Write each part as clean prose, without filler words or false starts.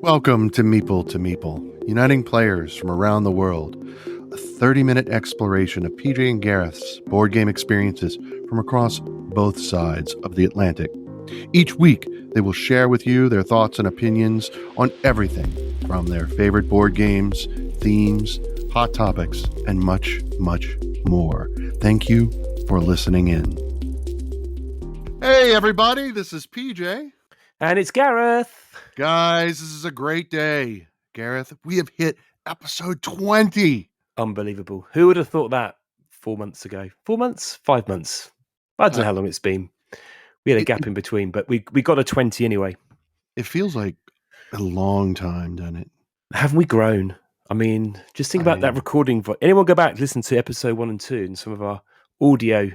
Welcome to Meeple, uniting players from around the world. A 30-minute exploration of PJ and Gareth's board game experiences from across both sides of the Atlantic. Each week, they will share with you their thoughts and opinions on everything from their favorite board games, themes, hot topics, and much, much more. Thank you for listening in. Hey, everybody, this is PJ. And it's Gareth. Guys, this is a great day. Gareth, we have hit episode 20. Unbelievable. Who would have thought that 4 months ago? 4 months? 5 months? I don't know how long it's been. We had a gap in between, but we got a 20 anyway. It feels like a long time, doesn't it? Haven't we grown? I mean, just think about that recording. Anyone go back, listen to episode 1 and 2 and some of our audio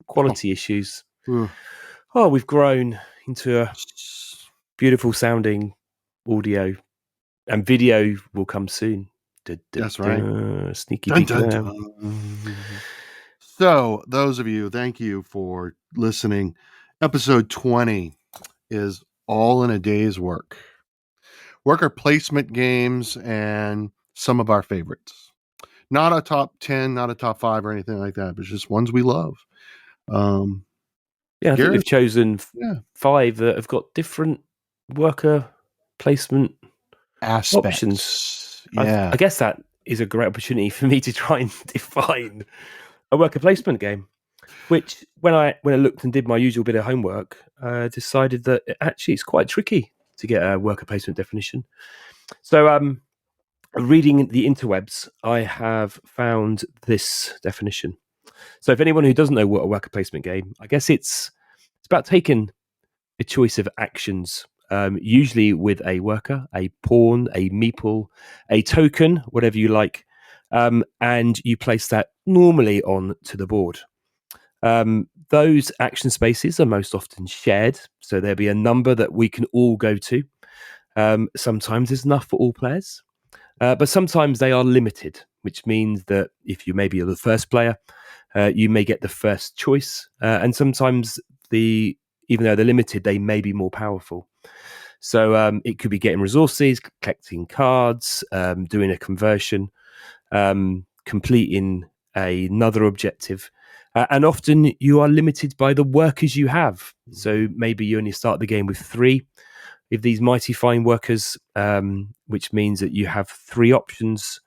quality issues. Oh, we've grown into a beautiful sounding audio, and video will come soon. That's right. Sneaky dun, dun, dun. So, those of you, thank you for listening. Episode 20 is all in a day's work. Worker placement games and some of our favorites. Not a top 10, not a top 5 or anything like that, but just ones we love. I think we've chosen 5 that have got different worker placement aspects. Options. Yeah. I guess that is a great opportunity for me to try and define a worker placement game, which when I looked and did my usual bit of homework, decided that actually it's quite tricky to get a worker placement definition. So reading the interwebs, I have found this definition. So if anyone who doesn't know what a worker placement game, I guess it's about taking a choice of actions, usually with a worker, a pawn, a meeple, a token, whatever you like, and you place that normally on to the board. Those action spaces are most often shared, so there'll be a number that we can all go to. Sometimes there's enough for all players, but sometimes they are limited, which means that if you maybe are the first player, you may get the first choice, and sometimes even though they're limited, they may be more powerful. So it could be getting resources, collecting cards, doing a conversion, completing another objective. And often you are limited by the workers you have. So maybe you only start the game with 3 of these mighty fine workers, which means that you have 3 options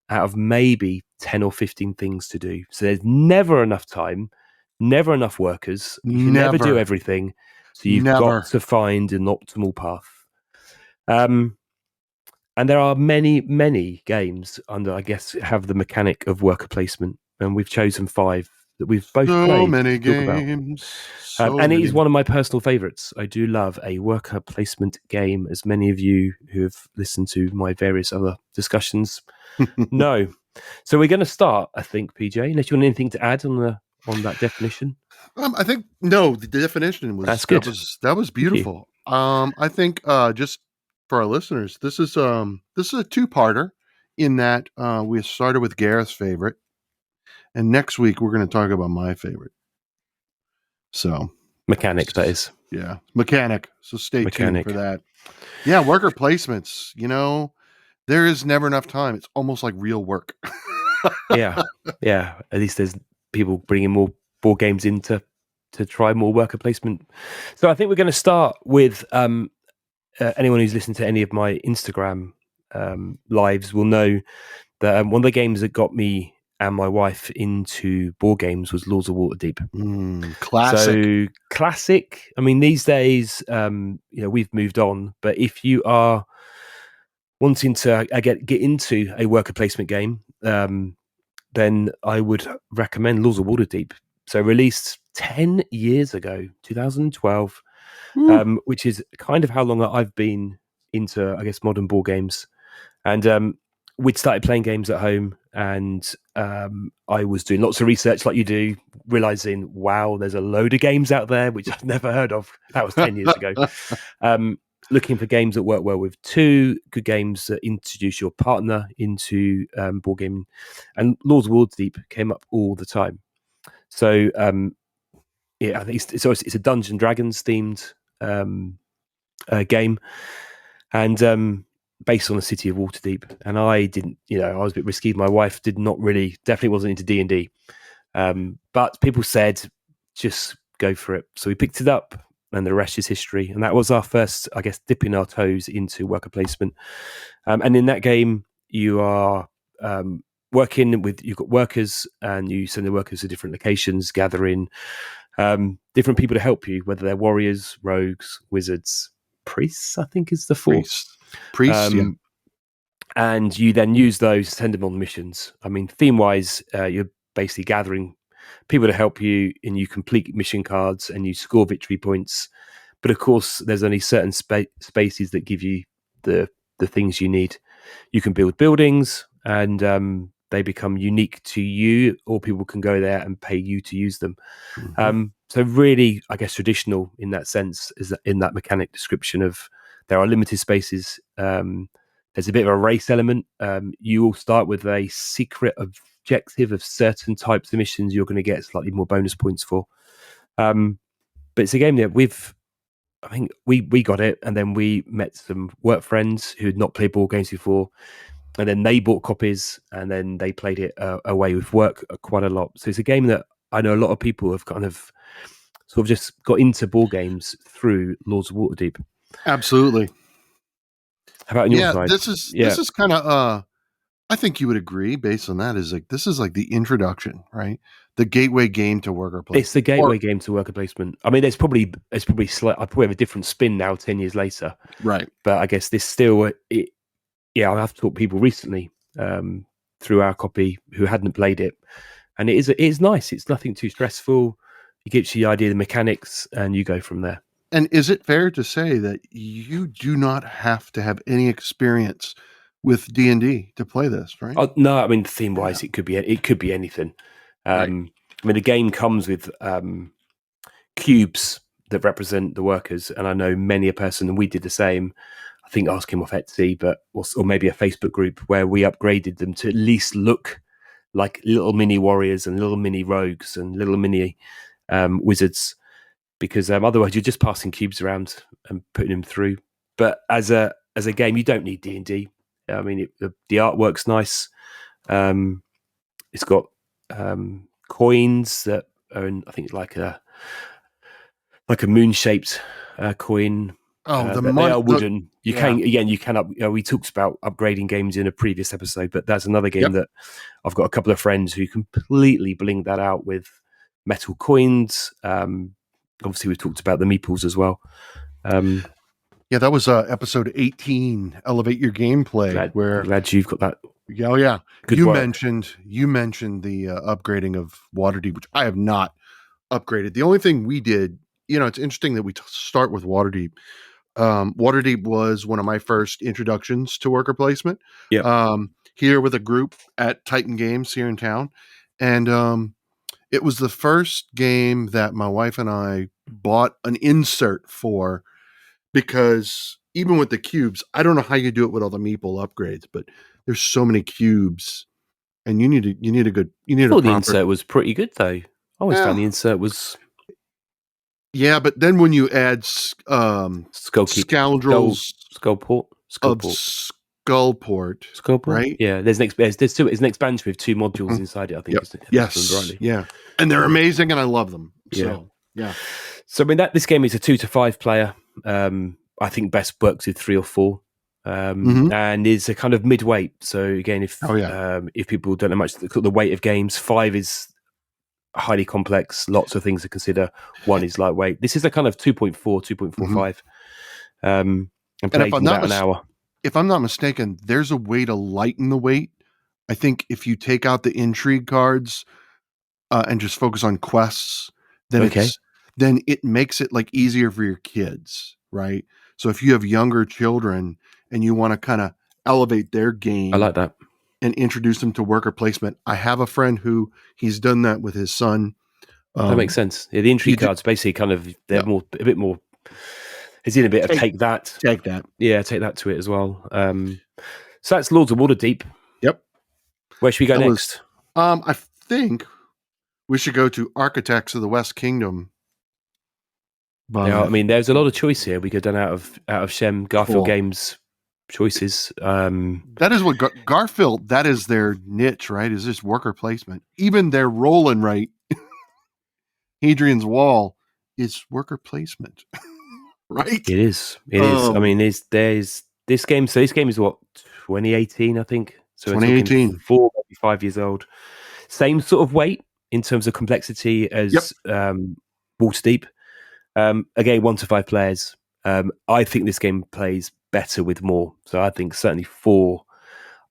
out of maybe 10 or 15 things to do. So there's never enough time, never enough workers. You can never do everything. So you've got to find an optimal path. And there are many, many games I guess, have the mechanic of worker placement. And we've chosen 5 that we've both played. So many games. And it is one of my personal favourites. I do love a worker placement game, as many of you who have listened to my various other discussions know. So we're going to start, I think, PJ, unless you want anything to add on that definition. I think the definition was that's good. That was beautiful. I think just for our listeners, this is a 2-parter in that we started with Gareth's favorite, and next week we're going to talk about my favorite. So mechanic, that is. Yeah, mechanic. So stay tuned for that. Yeah, worker placements. There is never enough time. It's almost like real work. Yeah. At least there's people bringing more board games in to try more worker placement. So I think we're going to start with anyone who's listened to any of my Instagram lives will know that one of the games that got me and my wife into board games was Lords of Waterdeep. Classic. So classic. I mean, these days, we've moved on, but if you are wanting to get into a worker placement game, then I would recommend Lords of Waterdeep. So released 10 years ago, 2012, which is kind of how long I've been into, I guess, modern board games. And we'd started playing games at home, and I was doing lots of research like you do, realizing, wow, there's a load of games out there, which I've never heard of. That was 10 years ago. Looking for games that work well with 2, good games that introduce your partner into board gaming. And Lords of Waterdeep came up all the time. So, I think it's a Dungeons and Dragons themed game. And based on the city of Waterdeep, and I didn't, I was a bit risky. My wife definitely wasn't into D&D, but people said just go for it. So we picked it up, and the rest is history. And that was our first, I guess, dipping our toes into worker placement. And in that game, you are you've got workers, and you send the workers to different locations, gathering different people to help you, whether they're warriors, rogues, wizards, priests, I think is the fourth. Priests, yeah. And you then use those, send them on missions. I mean, theme-wise, you're basically gathering people to help you, and you complete mission cards and you score victory points. But of course, there's only certain spaces that give you the things you need. You can build buildings, and they become unique to you, or people can go there and pay you to use them. So really, I guess, traditional in that sense, is that in that mechanic description of there are limited spaces. There's a bit of a race element. You all start with a secret objective of certain types of missions you're going to get slightly more bonus points for. But it's a game that I think we got it, and then we met some work friends who had not played board games before, and then they bought copies, and then they played it away with work quite a lot. So it's a game that I know a lot of people have kind of sort of just got into board games through Lords of Waterdeep. Absolutely. How about on your side? This is kind of I think you would agree based on that this is like the introduction, right? The gateway game to worker placement. It's the gateway game to worker placement. I mean, it's probably I probably have a different spin now 10 years later. Right. But I guess this still I have talked to people recently through our copy who hadn't played it, and it is nice. It's nothing too stressful. It gives you the idea of the mechanics, and you go from there. And is it fair to say that you do not have to have any experience with D&D to play this, right? Oh, no, I mean, theme-wise, it could be anything. Right. I mean, the game comes with cubes that represent the workers, and I know many a person, and we did the same. I think ask him off Etsy, or maybe a Facebook group where we upgraded them to at least look like little mini warriors and little mini rogues and little mini wizards, because otherwise you're just passing cubes around and putting them through. But as a game, you don't need D&D. I mean, the artwork's nice. It's got coins that are in, I think, like a moon-shaped coin. Oh, they are wooden. You can we talked about upgrading games in a previous episode, but that's another game that I've got a couple of friends who completely bling that out with metal coins. Obviously, we've talked about the meeples as well. That was episode 18, Elevate Your Gameplay. Glad you've got that. Yeah. Good you work. mentioned the upgrading of Waterdeep, which I have not upgraded. The only thing we did, it's interesting that we start with Waterdeep. Waterdeep was one of my first introductions to worker placement. Yeah. Here with a group at Titan Games here in town, and it was the first game that my wife and I bought an insert for, because even with the cubes, I don't know how you do it with all the meeple upgrades, but there's so many cubes, and you need a good. The insert was pretty good though. I always found the insert was. Yeah, but then when you add Scoundrels Skullport, right? Yeah, there's an expansion with 2 modules inside it, I think. Yep. Yes, yeah, and they're amazing, and I love them. So, yeah. So I mean, this game is a 2 to 5 player. I think best works with 3 or 4, and is a kind of midweight. So again, if people don't know much the weight of games, 5 is highly complex, lots of things to consider. 1 is lightweight. This is a kind of 2.4, 2.45, and played in about an hour. If I'm not mistaken, there's a way to lighten the weight. I think if you take out the intrigue cards and just focus on quests, then it makes it like easier for your kids, right? So if you have younger children and you want to kind of elevate their game, I like that, and introduce them to worker placement. I have a friend who he's done that with his son. That makes sense. Yeah, the intrigue cards basically kind of a bit more. Is in a bit of take that. Yeah, take that to it as well. So that's Lords of Waterdeep. Yep. Where should we go next? I think we should go to Architects of the West Kingdom. I mean, there's a lot of choice here. We could have done out of Shem Garfield Games choices. That is what Garfield, that is their niche, right? Is this worker placement. Even their roll and write, Hadrian's Wall, is worker placement, right? It is. It is. I mean, there's this game. So this game is what, 2018, I think. So we're talking 2018. 4, maybe 5 years old. Same sort of weight in terms of complexity as Waterdeep. Again, 1 to 5 players. I think this game plays better with more. So I think certainly 4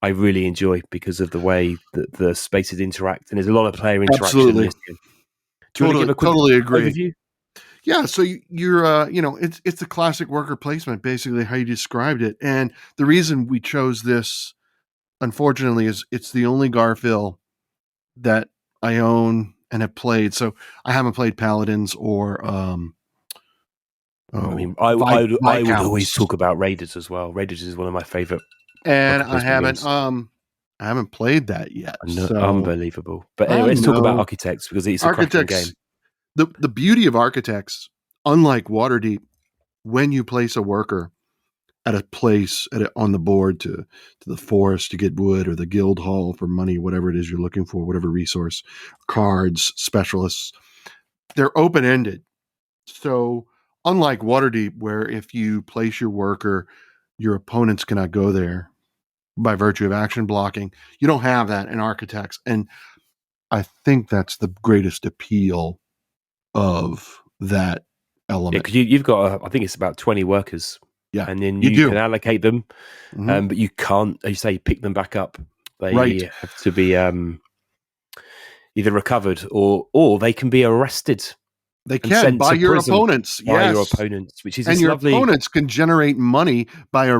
I really enjoy because of the way that the spaces interact, and there's a lot of player interaction in this game. Do you want to give a quick agree. overview? Yeah, so you're it's a classic worker placement, basically how you described it. And the reason we chose this, unfortunately, is it's the only Garfield that I own and have played. So I haven't played Paladins or I mean, I would always talk about Raiders as well. Raiders is one of my favorite. And I haven't played that yet. So. Unbelievable. But anyway, let's talk about Architects, because it's a cracking game. The beauty of Architects, unlike Waterdeep, when you place a worker at a place on the board to the forest to get wood, or the guild hall for money, whatever it is you're looking for, whatever resource, cards, specialists, they're open-ended. So unlike Waterdeep, where if you place your worker, your opponents cannot go there by virtue of action blocking, you don't have that in Architects. And I think that's the greatest appeal of that element. Yeah, because you've got, I think it's about 20 workers. Yeah, and then you can allocate them, but you can't, as you say, pick them back up. They have to be either recovered or they can be arrested. They can by your opponents. By your opponents, which is your lovely. Opponents can generate money by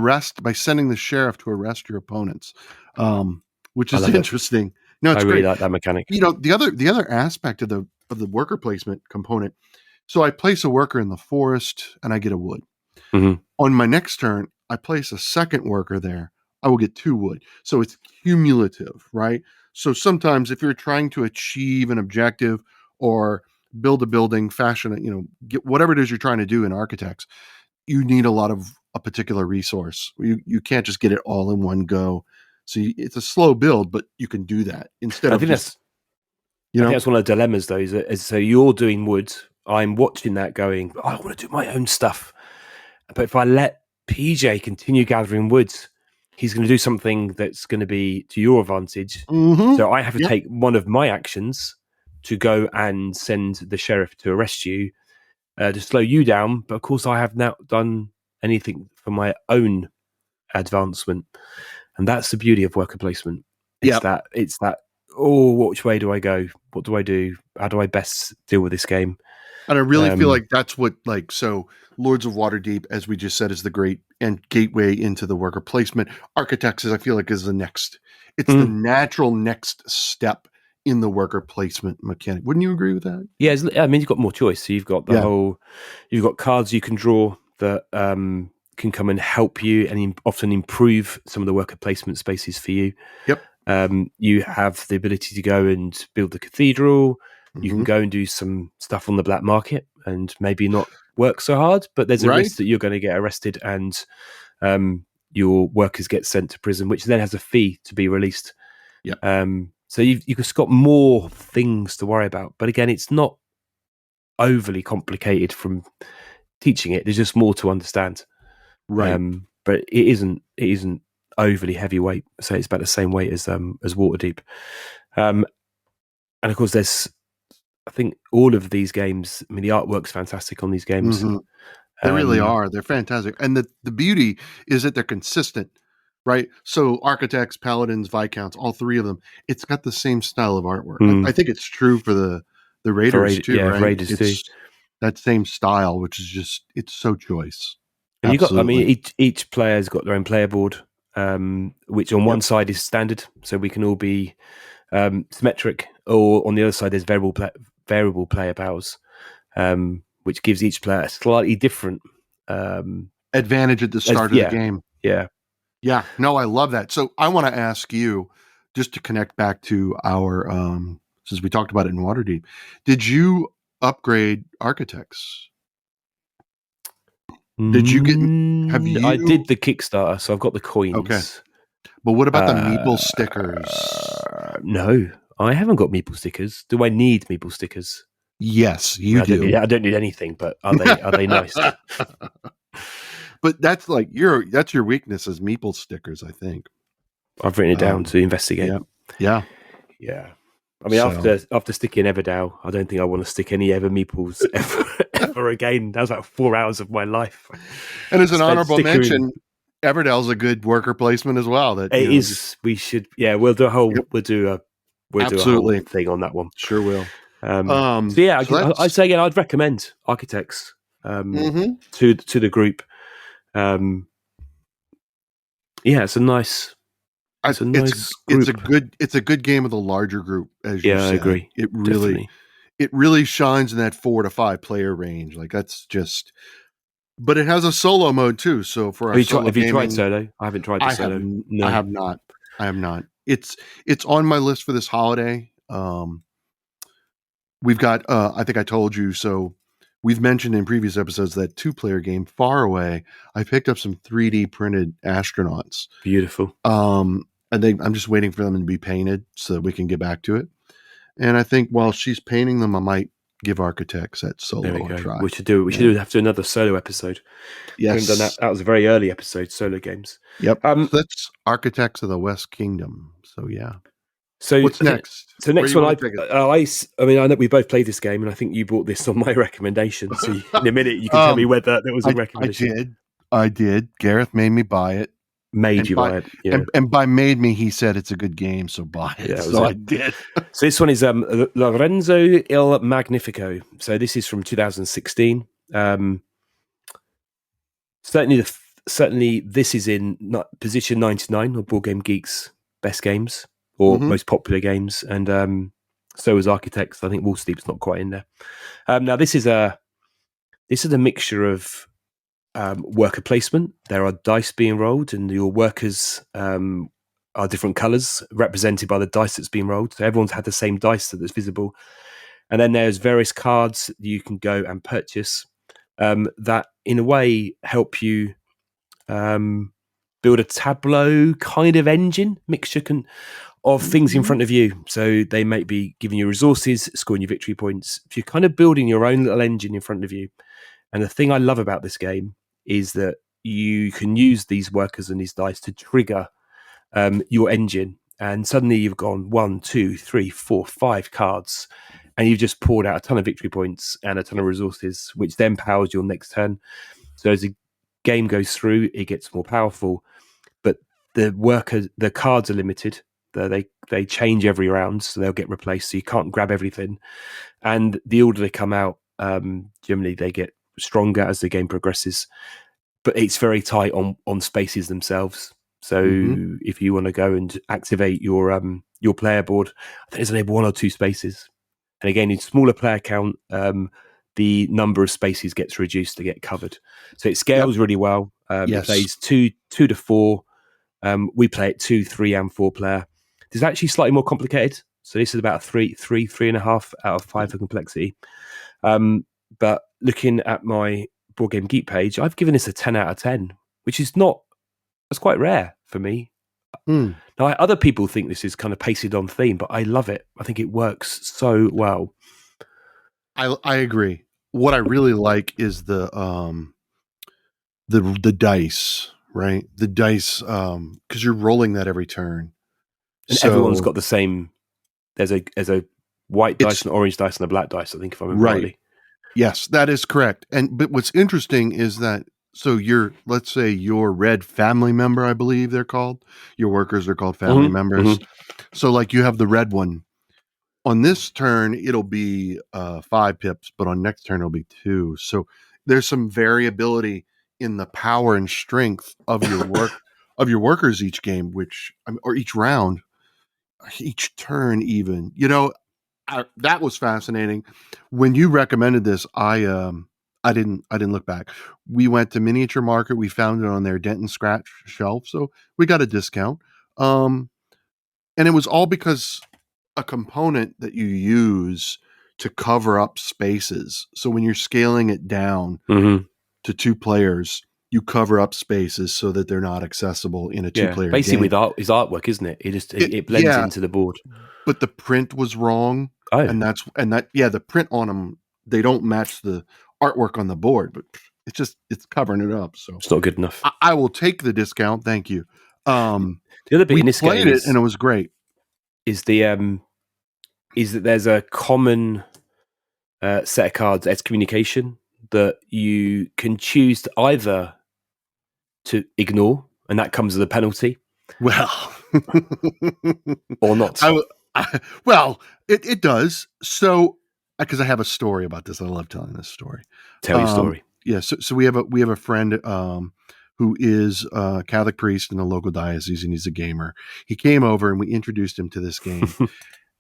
sending the sheriff to arrest your opponents, which is interesting. No, it's I great. really like that mechanic. The other aspect of the worker placement component. So I place a worker in the forest and I get a wood. Mm-hmm. On my next turn, I place a second worker there. I will get 2 wood. So it's cumulative, right? So sometimes if you're trying to achieve an objective or build a building, fashion, get whatever it is you're trying to do in Architects, you need a lot of a particular resource. You can't just get it all in one go. So it's a slow build, but you can do that instead of that's one of the dilemmas, though. So you're doing wood. I'm watching that going, I want to do my own stuff. But if I let PJ continue gathering wood, he's going to do something that's going to be to your advantage. Mm-hmm. So I have to take one of my actions to go and send the sheriff to arrest you, to slow you down. But of course, I have not done anything for my own advancement. And that's the beauty of worker placement. It's that, which way do I go? What do I do? How do I best deal with this game? And I really feel like that's what, so Lords of Waterdeep, as we just said, is the great and gateway into the worker placement. Architects, I feel like, is the next. It's the natural next step in the worker placement mechanic. Wouldn't you agree with that? Yeah, I mean, you've got more choice. So you've got you've got cards you can draw that can come and help you and often improve some of the worker placement spaces for you. Yep. You have the ability to go and build the cathedral. You can go and do some stuff on the black market and maybe not work so hard, but there's a risk that you're going to get arrested and your workers get sent to prison, which then has a fee to be released. Yeah. So you've just got more things to worry about. But again, it's not overly complicated from teaching it. There's just more to understand. Right. But it isn't overly heavyweight. So it's about the same weight as Waterdeep. And of course, there's, I think all of these games, I mean, the artwork's fantastic on these games. Mm-hmm. They really are. They're fantastic. And the beauty is that they're consistent, right? So Architects, Paladins, Viscounts, all 3 of them, it's got the same style of artwork. I think it's true for the Raiders too, right? Raiders too. That same style, which is just, it's so choice. And you got, I mean, each player's got their own player board, which on one side is standard, so we can all be symmetric, or on the other side there's variable player powers, which gives each player a slightly different advantage at the start of the game. Yeah. No, I love that. So I want to ask you, just to connect back to our, since we talked about it in Waterdeep, did you upgrade Architects? Did you get? Have I you? did the Kickstarter, so I've got the coins. Okay, but what about the meeple stickers? No, I haven't got meeple stickers. Do I need meeple stickers? Yes, I, mean, you do. I don't need anything, but are they nice? But that's that's your weakness is meeple stickers, I think. I've written it down to investigate. Yeah. Yeah. I mean, after sticking Everdale, I don't think I want to stick any ever meeples ever again. That was like 4 hours of my life. And as an honorable mention, Everdale's a good worker placement as well. That it is. We should. Yeah, we'll do a whole. Yep. We'll do a whole thing on that one. Sure will. So yeah, I'd say again, I'd recommend Architects to the group. Yeah, it's a nice. It's a nice group. It's a good game of the larger group, as you said. I agree. It really shines in that 4 to 5 player range. Like that's just, but it has a solo mode too. So for our solo have you tried solo? I haven't tried the solo. No. I have not. It's on my list for this holiday. We've got. I think I told you so. We've mentioned in previous episodes that 2-player game, Far Away. I picked up some 3D printed astronauts. Beautiful. And I'm just waiting for them to be painted so that we can get back to it. And I think while she's painting them, I might give Architects that solo a try. We should do have to do another solo episode. Yes, done that was a very early episode. Solo games. Yep. So that's Architects of the West Kingdom. So yeah. So what's next? So next one, I mean, I know we both played this game, and I think you bought this on my recommendation. So in a minute, you can tell me whether there was a recommendation. I did. Gareth made me buy it. Made you buy it, yeah. And by made me, he said it's a good game, so buy it. Yeah, so I did. So this one is Lorenzo Il Magnifico. So this is from 2016. Certainly, this is in position 99 of Board Game Geek's best games or most popular games, and so is Architects. I think Waterdeep's not quite in there. Now this is a mixture of worker placement. There are dice being rolled, and your workers are different colours, represented by the dice that's being rolled. So everyone's had the same dice that's visible. And then there's various cards that you can go and purchase that, in a way, help you build a tableau kind of engine mixture of things in front of you. So they might be giving you resources, scoring your victory points. If you're kind of building your own little engine in front of you. And the thing I love about this game is that you can use these workers and these dice to trigger your engine. And suddenly you've gone 1, 2, 3, 4, 5 cards. And you've just poured out a ton of victory points and a ton of resources, which then powers your next turn. So as the game goes through, it gets more powerful. But the cards are limited. They change every round, so they'll get replaced. So you can't grab everything. And the order they come out, generally they get stronger as the game progresses. But it's very tight on spaces themselves. So if you want to go and activate your player board, I think there's only 1 or 2 spaces. And again, in smaller player count, the number of spaces gets reduced to get covered. So it scales really well. It plays 2 to 4. We play it 2, 3, and 4 player. It's actually slightly more complicated. So this is about 3.5 out of 5 for complexity. But looking at my Board Game Geek page, I've given this a 10 out of 10, which is that's quite rare for me. Now, other people think this is kind of pasted on theme, but I love it. I think it works so well. I agree. What I really like is the dice, right? The dice, because you're rolling that every turn. And everyone's got the same. There's a white dice, an orange dice, and a black dice, I think, if I remember rightly. Yes, that is correct. But what's interesting is that, so let's say your red family member, I believe they're called. Your workers are called family members. So like you have the red one. On this turn, it'll be 5 pips, but on next turn, it'll be 2. So there's some variability in the power and strength of your workers each game, or each round, each turn even. That was fascinating. When you recommended this, I didn't look back. We went to Miniature Market. We found it on their Dent and Scratch shelf, so we got a discount. And it was all because a component that you use to cover up spaces. So when you're scaling it down, to 2 players, you cover up spaces so that they're not accessible in a 2-player basically game. with his artwork, isn't it? It blends into the board. But the print was wrong. Oh, The print on them, they don't match the artwork on the board, but it's covering it up. So it's not good enough. I will take the discount. Thank you. The other bit We in this played game it and it was great. is that there's a common set of cards, excommunication, that you can choose to either to ignore, and that comes with a penalty. Well, or not. It does. So, because I have a story about this, I love telling this story. Tell your story. Yeah. So we have a friend who is a Catholic priest in a local diocese, and he's a gamer. He came over and we introduced him to this game,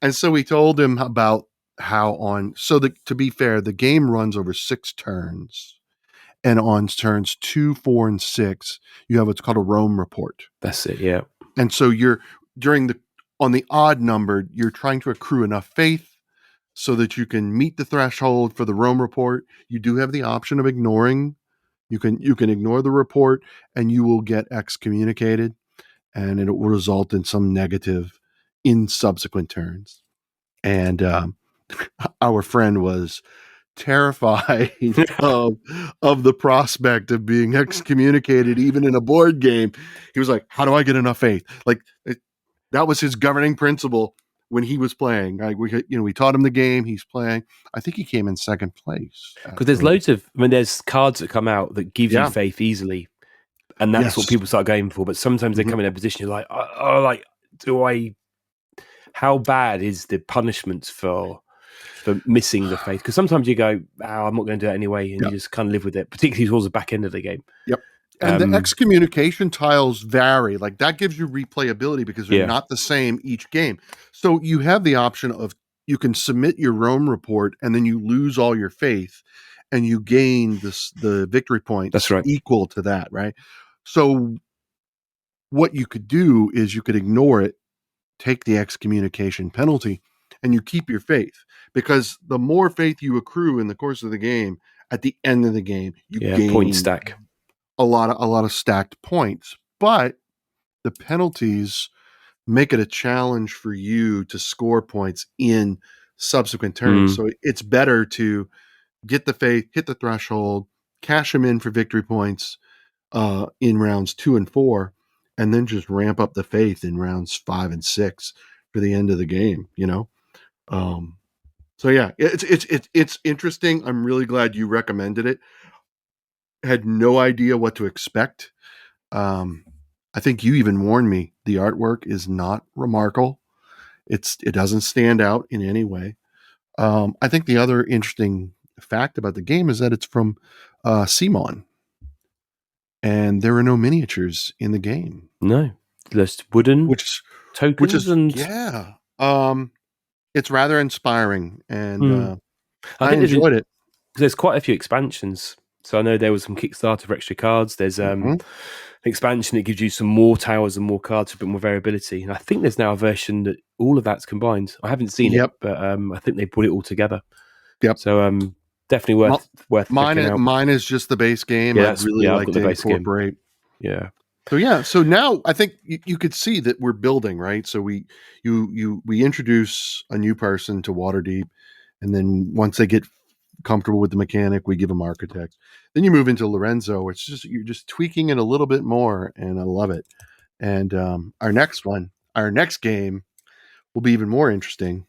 and so we told him about to be fair, the game runs over 6 turns. And on turns 2, 4, and 6, you have what's called a Rome report. That's it, yeah. And so on the odd number, you're trying to accrue enough faith so that you can meet the threshold for the Rome report. You do have the option of ignoring. You can ignore the report, and you will get excommunicated, and it will result in some negative in subsequent turns. And our friend was terrified of the prospect of being excommunicated even in a board game. He was like, how do I get enough faith? That was his governing principle when he was playing. We taught him the game. He's playing. I think he came in second place because there's loads of there's cards that come out that give you faith easily, and that's what people start going for. But sometimes they come in a position you're like, how bad is the punishment for missing the faith? Because sometimes you go, I'm not going to do it anyway, and you just kind of live with it, particularly towards the back end of the game. Yep. And the excommunication tiles vary. Like, that gives you replayability because they're not the same each game. So you have the option of, you can submit your Rome report and then you lose all your faith and you gain the victory points. That's right. Equal to that, right? So what you could do is you could ignore it, take the excommunication penalty, and you keep your faith. Because the more faith you accrue in the course of the game, at the end of the game, you gain point stack. A lot of stacked points. But the penalties make it a challenge for you to score points in subsequent turns. So it's better to get the faith, hit the threshold, cash them in for victory points in rounds 2 and 4, and then just ramp up the faith in rounds 5 and 6 for the end of the game. So yeah, it's interesting. I'm really glad you recommended it. Had no idea what to expect. I think you even warned me the artwork is not remarkable. It doesn't stand out in any way. I think the other interesting fact about the game is that it's from Simon, and there are no miniatures in the game. No, just wooden tokens, it's rather inspiring, and I enjoyed it. There's quite a few expansions. So I know there was some Kickstarter for extra cards. There's an expansion that gives you some more towers and more cards for a bit more variability. And I think there's now a version that all of that's combined. I haven't seen it, but I think they put it all together. Yep. So definitely worth checking out. Mine is just the base game. I'd really like to incorporate. Yeah. So now I think you could see that we're building, right? So we introduce a new person to Waterdeep, and then once they get comfortable with the mechanic, we give them architect. Then you move into Lorenzo. You're just tweaking it a little bit more, and I love it. And our next game will be even more interesting.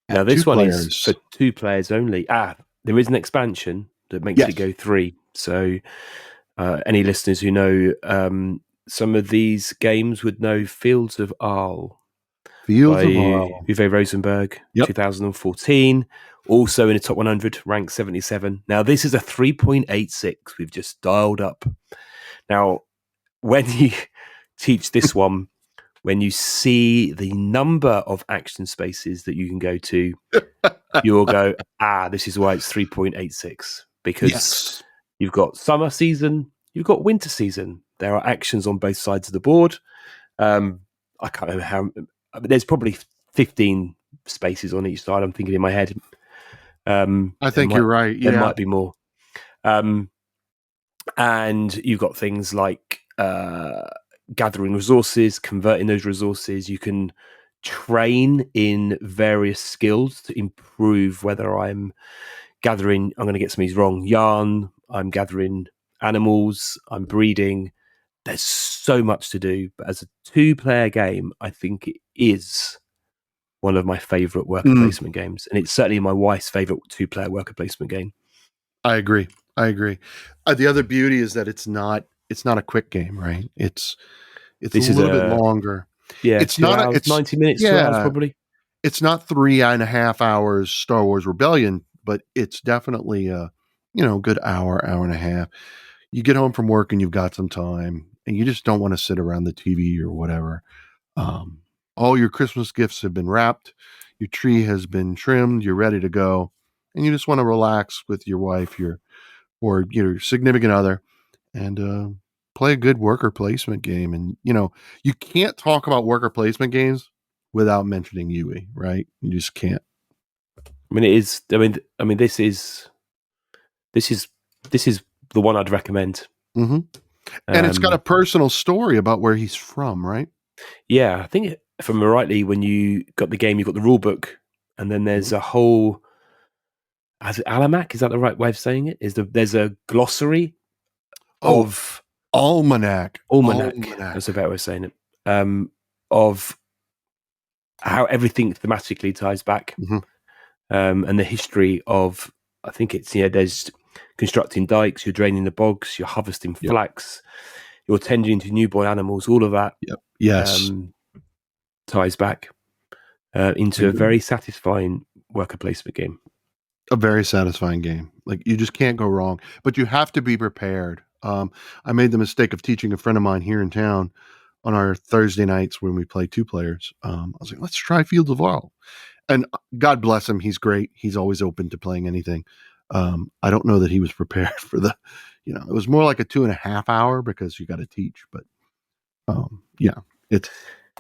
Now this one is for 2 players only. There is an expansion that makes it go 3. So any listeners who know some of these games would know Fields of Arle. Uwe Rosenberg, 2014. Also in the top 100, ranked 77. Now, this is a 3.86 we've just dialed up. Now, when you teach this one, when you see the number of action spaces that you can go to, you'll go, this is why it's 3.86. Because you've got summer season, you've got winter season. There are actions on both sides of the board. I can't remember how... there's probably 15 spaces on each side. I'm thinking in my head. I think you're right. There might be more. And you've got things like gathering resources, converting those resources. You can train in various skills to improve whether I'm going to get some of these wrong, yarn, I'm gathering animals, I'm breeding. There's so much to do. But as a 2-player game, I think it is one of my favourite worker placement games. And it's certainly my wife's favourite 2-player worker placement game. I agree. The other beauty is that it's not a quick game, right? It's This a is little bit longer. Yeah, It's 2 not hours, it's 90 minutes, 2 hours probably. It's not 3.5 hours Star Wars Rebellion, but it's definitely a good hour and a half. You get home from work and you've got some time and you just don't want to sit around the TV or whatever. All your Christmas gifts have been wrapped, your tree has been trimmed, you're ready to go, and you just want to relax with your wife, or your significant other, and play a good worker placement game. And you can't talk about worker placement games without mentioning Yui, right? You just can't. I mean, it is. I mean, this is the one I'd recommend. Mm-hmm. And it's got a personal story about where he's from, right? Yeah, I think if I remember rightly, when you got the game, you've got the rule book, and then there's a whole. Is it Almanac? Is that the right way of saying it? There's a glossary of almanac. That's a better way of saying it. Of how everything thematically ties back, and the history of. I think it's there's constructing dikes, you're draining the bogs, you're harvesting flax, you're tending to newborn animals. All of that, yes, ties back into a very satisfying worker placement game. A very satisfying game. Like, you just can't go wrong, but you have to be prepared. I made the mistake of teaching a friend of mine here in town on our Thursday nights when we play 2 players. I was like, let's try Fields of Arle. And God bless him, he's great. He's always open to playing anything. I don't know that he was prepared for it was more like a 2.5 hour because you got to teach. But it's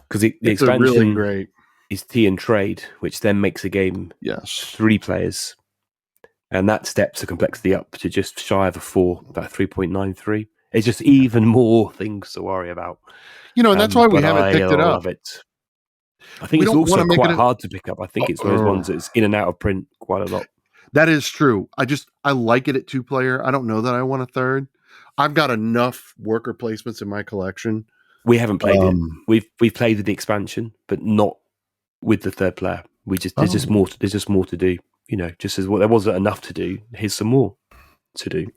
because the expansion really great. Is tea and trade, which then makes a game 3 players. And that steps the complexity up to just shy of a 4, about 3.93. It's just even more things to worry about. And that's why we haven't picked it up. Love it. I think it's also quite hard to pick up. I think it's one of those ones that's in and out of print quite a lot. That is true. I like it at 2-player. I don't know that I want a third. I've got enough worker placements in my collection. We haven't played it. We've played the expansion, but not with the 3rd player. There's just more. There's just more to do. Just as there wasn't enough to do. Here's some more to do.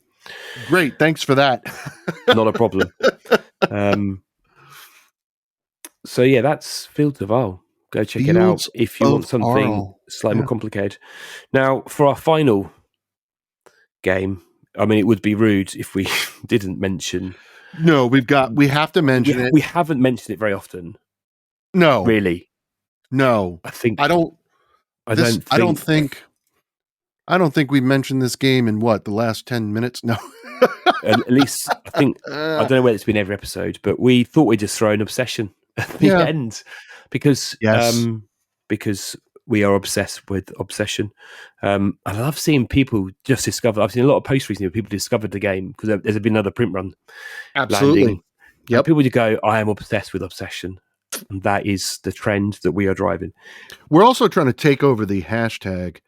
Great, thanks for that. Not a problem. So yeah, that's Fields of Arle. Go check it out if you want something slightly more complicated. Now, for our final game, I mean, it would be rude if we didn't mention. No, we have to mention it. We haven't mentioned it very often. No, really. No, I don't think we mentioned this game in the last 10 minutes. No, at least I think I don't know whether it's been every episode, but we thought we'd just throw an obsession at the end because we are obsessed with obsession. I love seeing people just discover. I've seen a lot of posts recently where people discovered the game because there's been another print run. Absolutely, people would go, "I am obsessed with obsession." And that is the trend that we are driving. We're also trying to take over the hashtag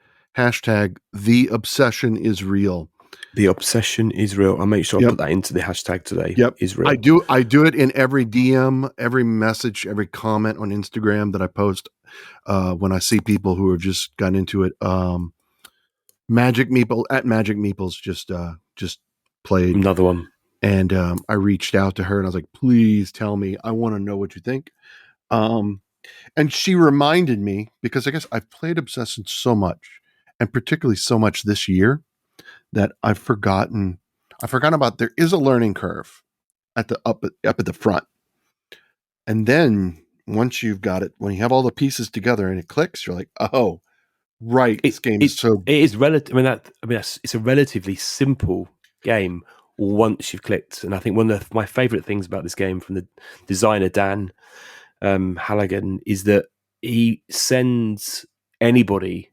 the obsession is real. The obsession is real. I'll make sure I put that into the hashtag today. Is real. I do it in every DM, every message, every comment on Instagram that I post when I see people who have just gotten into it. Magic Meeples just played another one. And I reached out to her and I was like, please tell me. I want to know what you think. And she reminded me, because I guess I've played Obsession so much, and particularly so much this year, that I've forgotten about there is a learning curve at the up at the front. And then once you've got it, when you have all the pieces together and it clicks, you're like, oh, right. This game is so. It is relative. It's a relatively simple game once you've clicked. And I think one of my favorite things about this game from the designer, Dan Halligan, is that he sends anybody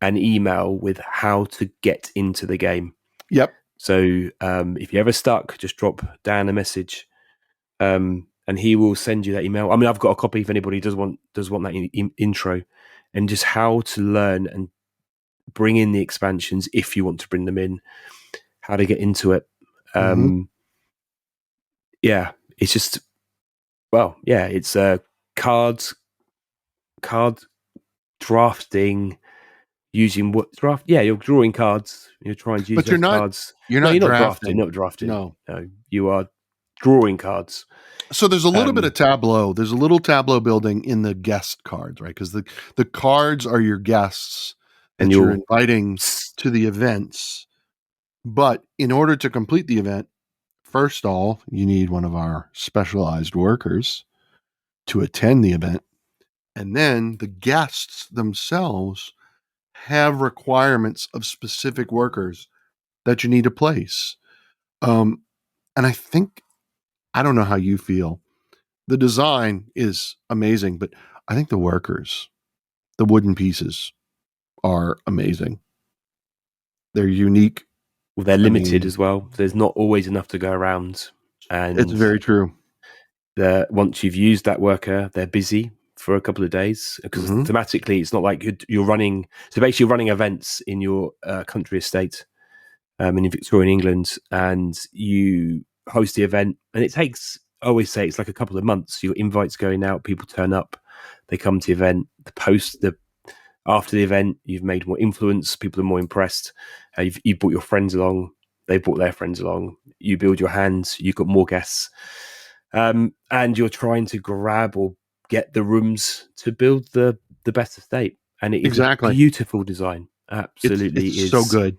an email with how to get into the game. Yep. So if you're ever stuck, just drop Dan a message, and he will send you that email. I mean, I've got a copy if anybody does want that intro, and just how to learn and bring in the expansions if you want to bring them in, how to get into it. Yeah, it's just it's card drafting. Using what draft? Yeah, you're drawing cards. You're trying to use those cards. You're not drafting. Not drafting. No, you are drawing cards. So there's a little bit of tableau. There's a little tableau building in the guest cards, right? Because the cards are your guests that you're inviting to the events. But in order to complete the event, first of all, you need one of our specialized workers to attend the event. And then the guests themselves have requirements of specific workers that you need to place. And I don't know how you feel. The design is amazing, but I think the workers, the wooden pieces, are amazing. They're unique. Well, they're limited as well. There's not always enough to go around. And it's very true. Once you've used that worker, they're busy for a couple of days because thematically it's not like you're running. So basically, you're running events in your country estate in Victorian England, and you host the event, and it takes. I always say it's like a couple of months. Your invites going out, people turn up, they come to the event. After the event, you've made more influence. People are more impressed. You've brought your friends along. They've brought their friends along. You build your hands. You've got more guests, and you're trying to grab or get the rooms to build the best estate. And it is a beautiful design. Absolutely, it's so good,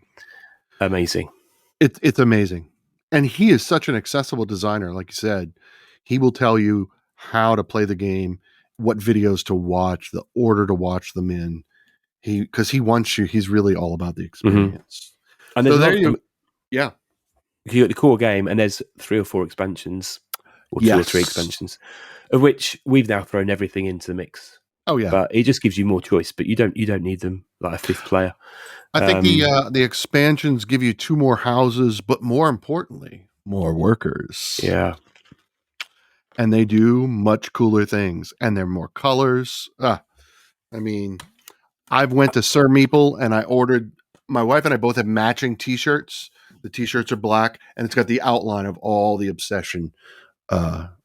amazing. It's amazing, and he is such an accessible designer. Like you said, he will tell you how to play the game, what videos to watch, the order to watch them in. Because he wants you. He's really all about the experience. And so you got the core game, and there's 3 or 4 expansions, or 2 or 3 expansions, of which we've now thrown everything into the mix. Oh yeah, but it just gives you more choice. But you don't need them like a 5th player. I think the expansions give you 2 more houses, but more importantly, more workers. Yeah, and they do much cooler things, and they're more colors. I've went to Sir Meeple and I ordered. My wife and I both have matching T-shirts. The T-shirts are black, and it's got the outline of all the Obsession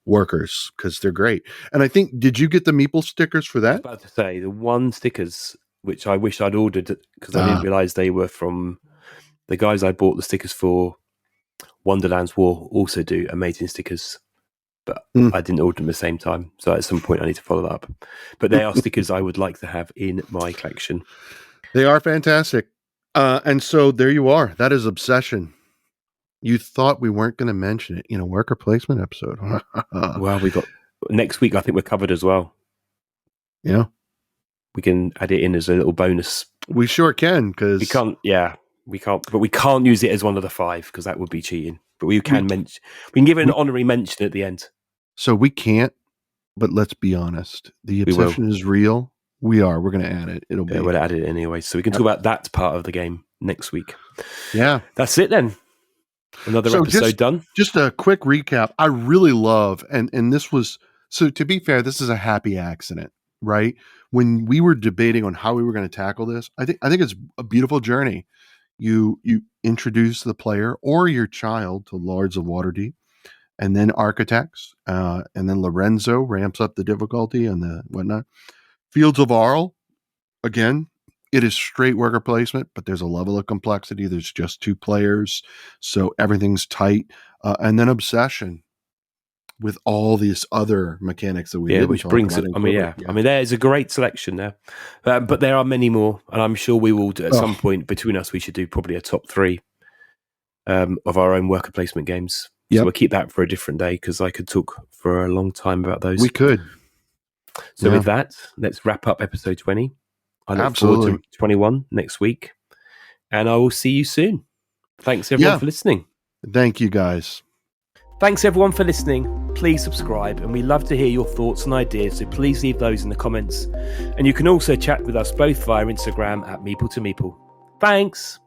workers because they're great. And I think, did you get the Meeple stickers for that? I was about to say the one stickers which I wish I'd ordered because I didn't realize they were from the guys I bought the stickers for. Wonderland's War also do amazing stickers, but I didn't order them at the same time. So at some point I need to follow that up. But they are stickers I would like to have in my collection. They are fantastic. And so there you are. That is Obsession. You thought we weren't going to mention it in a worker placement episode. Well, we got next week. I think we're covered as well. Yeah. We can add it in as a little bonus. We sure can, because we can't. Yeah, we can't. But we can't use it as one of the 5 because that would be cheating. But we can mention. We can give it an honorary mention at the end. So we can't. But let's be honest. The Obsession is real. We are. We're going to add it. It'll be. We'll add it anyway. So we can talk about that part of the game next week. Yeah. That's it then. Another episode done. Just a quick recap. I really love, and this was, so to be fair, this is a happy accident, right? When we were debating on how we were going to tackle this, I think it's a beautiful journey. You introduce the player or your child to Lords of Waterdeep, and then Architects, and then Lorenzo ramps up the difficulty and the whatnot. Fields of Arle, again, it is straight worker placement, but there's a level of complexity. There's just 2 players, so everything's tight. And then Obsession with all these other mechanics that we which brings it. I mean, there is a great selection there, but there are many more, and I'm sure we will at some point between us. We should do probably a top 3 of our own worker placement games. So we'll keep that for a different day because I could talk for a long time about those. We could. So with that, let's wrap up episode 20. I look forward to 21 next week, and I will see you soon. Thanks everyone for listening. Thank you guys. Thanks everyone for listening. Please subscribe, and we love to hear your thoughts and ideas, so please leave those in the comments. And you can also chat with us both via Instagram at Meeple to Meeple. Thanks.